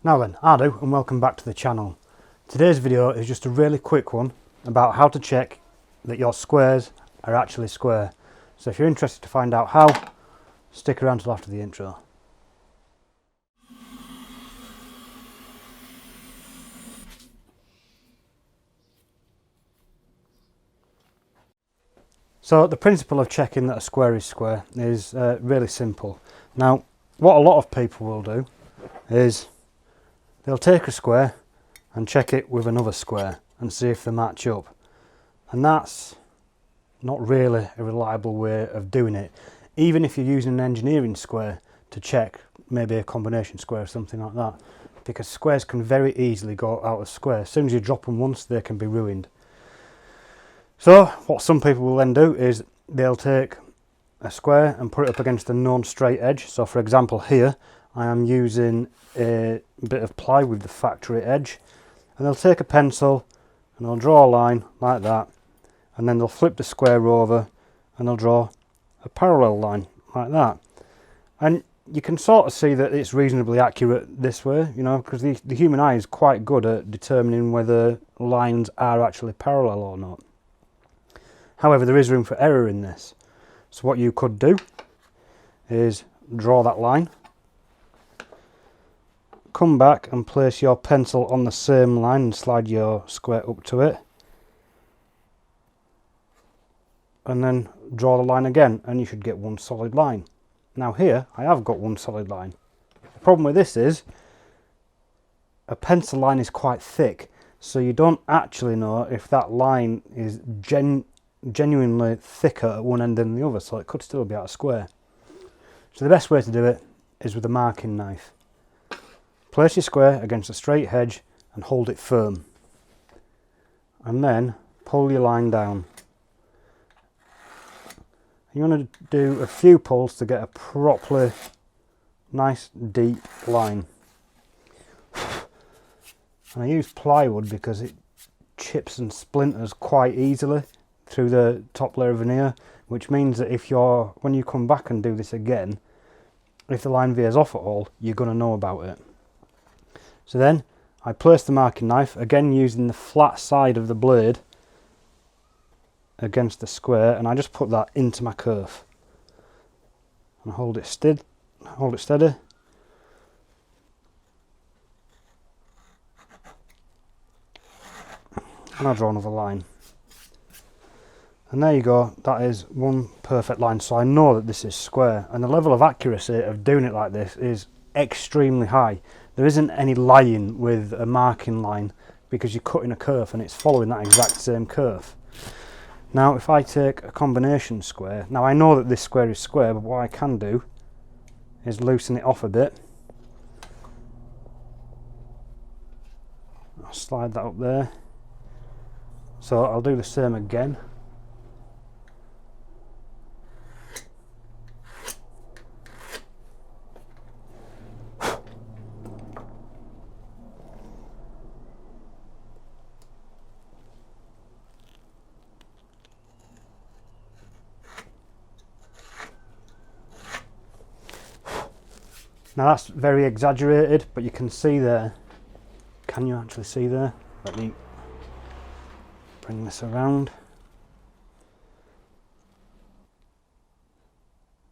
Now then, Ardo, and welcome back to the channel. Today's video is just a really quick one about how to check that your squares are actually square. So if you're interested to find out how, stick around till after the intro. So the principle of checking that a square is square is really simple. Now, what a lot of people will do is they'll take a square and check it with another square and see if they match up. And that's not really a reliable way of doing it. Even if you're using an engineering square to check maybe a combination square or something like that, because squares can very easily go out of square. As soon as you drop them once, they can be ruined. So what some people will then do is they'll take a square and put it up against a known straight edge. So for example here I am using a bit of ply with the factory edge, and they'll take a pencil and they'll draw a line like that, and then they'll flip the square over and they'll draw a parallel line like that. And you can sort of see that it's reasonably accurate this way, you know, because the human eye is quite good at determining whether lines are actually parallel or not. However, there is room for error in this. So what you could do is draw that line, come back and place your pencil on the same line and slide your square up to it, and then draw the line again, and you should get one solid line. Now here I have got one solid line. The problem with this is a pencil line is quite thick, so you don't actually know if that line is genuinely thicker at one end than the other, so it could still be out of square. So the best way to do it is with a marking knife. Place your square against a straight edge and hold it firm, and then pull your line down. You want to do a few pulls to get a properly nice deep line. And I use plywood because it chips and splinters quite easily through the top layer of veneer, which means that when you come back and do this again, if the line veers off at all, you're going to know about it. So then I place the marking knife, again using the flat side of the blade against the square, and I just put that into my kerf and hold it steady, and I'll draw another line. And there you go, that is one perfect line. So I know that this is square, and the level of accuracy of doing it like this is extremely high. There isn't any lying with a marking line because you're cutting a curve and it's following that exact same curve. Now if I take a combination square, now I know that this square is square, but what I can do is loosen it off a bit. I'll slide that up there. So I'll do the same again. Now that's very exaggerated, but you can see there. Can you actually see there? Let me bring this around.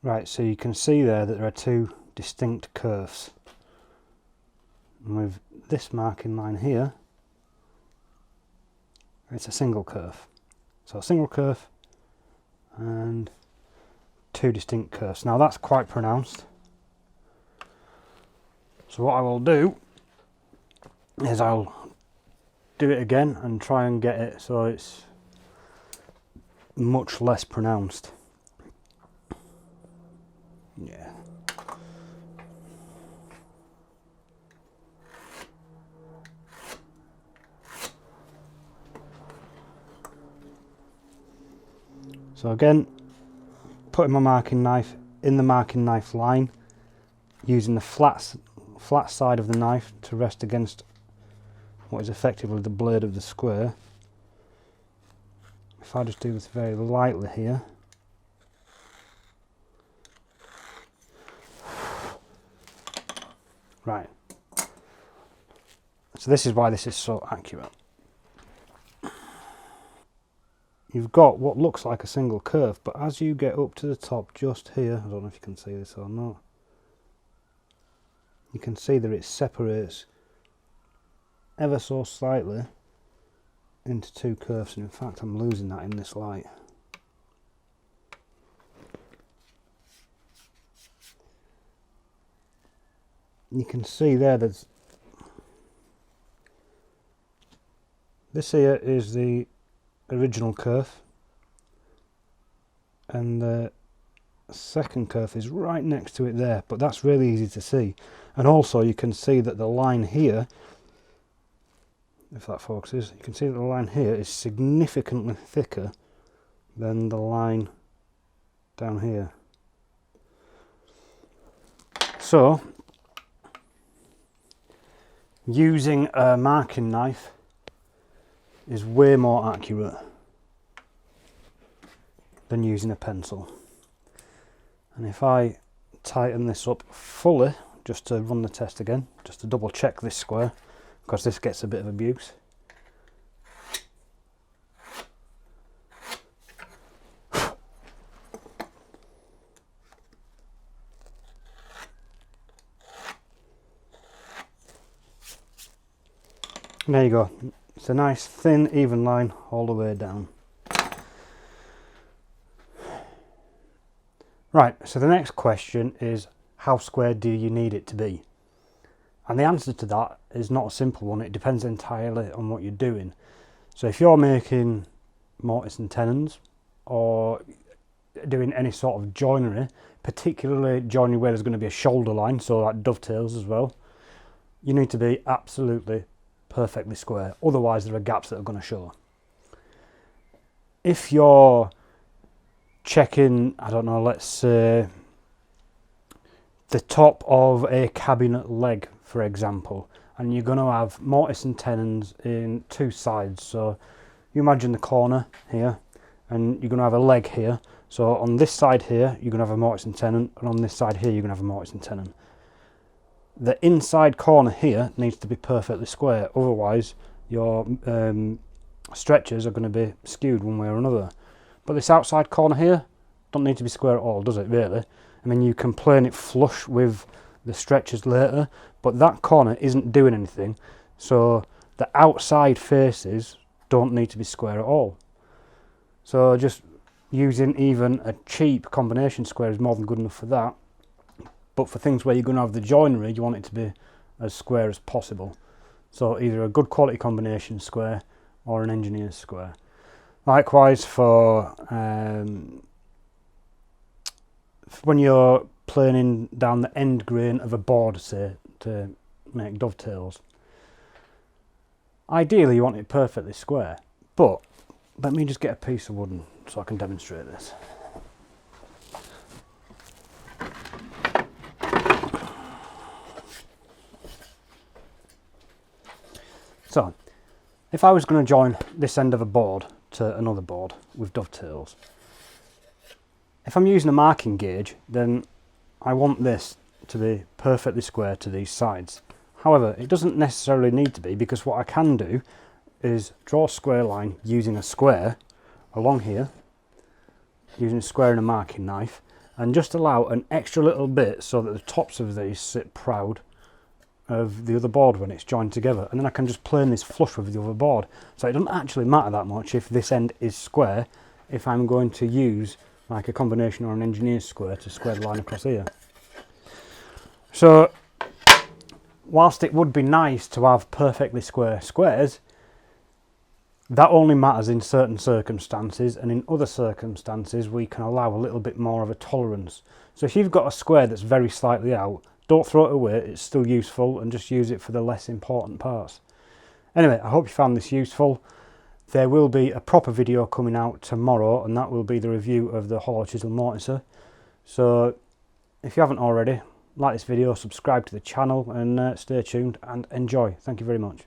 Right, so you can see there that there are two distinct curves. And with this marking line here, it's a single curve. So a single curve and two distinct curves. Now that's quite pronounced. So what I will do is I'll do it again and try and get it so it's much less pronounced. Yeah. So again, putting my marking knife in the marking knife line, using the flat side of the knife to rest against what is effectively the blade of the square. If I just do this very lightly here, right, So this is why this is so accurate. You've got what looks like a single curve, but as you get up to the top just here, I don't know if you can see this or not, you can see that it separates ever so slightly into two curves, and in fact I'm losing that in this light. You can see there there's this here is the original curve, and the second curve is right next to it there, but that's really easy to see. And also you can see that the line here, if that focuses, you can see that the line here is significantly thicker than the line down here. So using a marking knife is way more accurate than using a pencil. And if I tighten this up fully, just to run the test again, just to double check this square, because this gets a bit of abuse. And there you go. It's a nice thin even line all the way down. Right, so the next question is, how square do you need it to be? And the answer to that is not a simple one. It depends entirely on what you're doing. So if you're making mortise and tenons, or doing any sort of joinery, particularly joinery where there's going to be a shoulder line, so like dovetails as well, you need to be absolutely perfectly square, otherwise there are gaps that are going to show. If you're checking, I don't know, let's say the top of a cabinet leg, for example, and you're going to have mortise and tenons in two sides. So you imagine the corner here, and you're going to have a leg here. So on this side here you're going to have a mortise and tenon, and on this side here you're going to have a mortise and tenon. The inside corner here needs to be perfectly square, otherwise your stretchers are going to be skewed one way or another. But this outside corner here don't need to be square at all, does it really? I mean, you can plane it flush with the stretchers later, but that corner isn't doing anything, so the outside faces don't need to be square at all. So just using even a cheap combination square is more than good enough for that. But for things where you're going to have the joinery, you want it to be as square as possible. So either a good quality combination square or an engineer's square. Likewise for when you're planing down the end grain of a board, say, to make dovetails. Ideally you want it perfectly square, but let me just get a piece of wood so I can demonstrate this. So, if I was going to join this end of a board to another board with dovetails, if I'm using a marking gauge, then I want this to be perfectly square to these sides. However, it doesn't necessarily need to be, because what I can do is draw a square line using a square along here, using a square and a marking knife, and just allow an extra little bit so that the tops of these sit proud of the other board when it's joined together, and then I can just plane this flush with the other board. So it doesn't actually matter that much if this end is square, if I'm going to use like a combination or an engineer's square to square the line across here. So whilst it would be nice to have perfectly square squares, that only matters in certain circumstances, and in other circumstances we can allow a little bit more of a tolerance. So if you've got a square that's very slightly out, don't throw it away, it's still useful, and just use it for the less important parts. Anyway, I hope you found this useful. There will be a proper video coming out tomorrow, and that will be the review of the hollow chisel mortiser. So if you haven't already, like this video, subscribe to the channel, and stay tuned and enjoy. Thank you very much.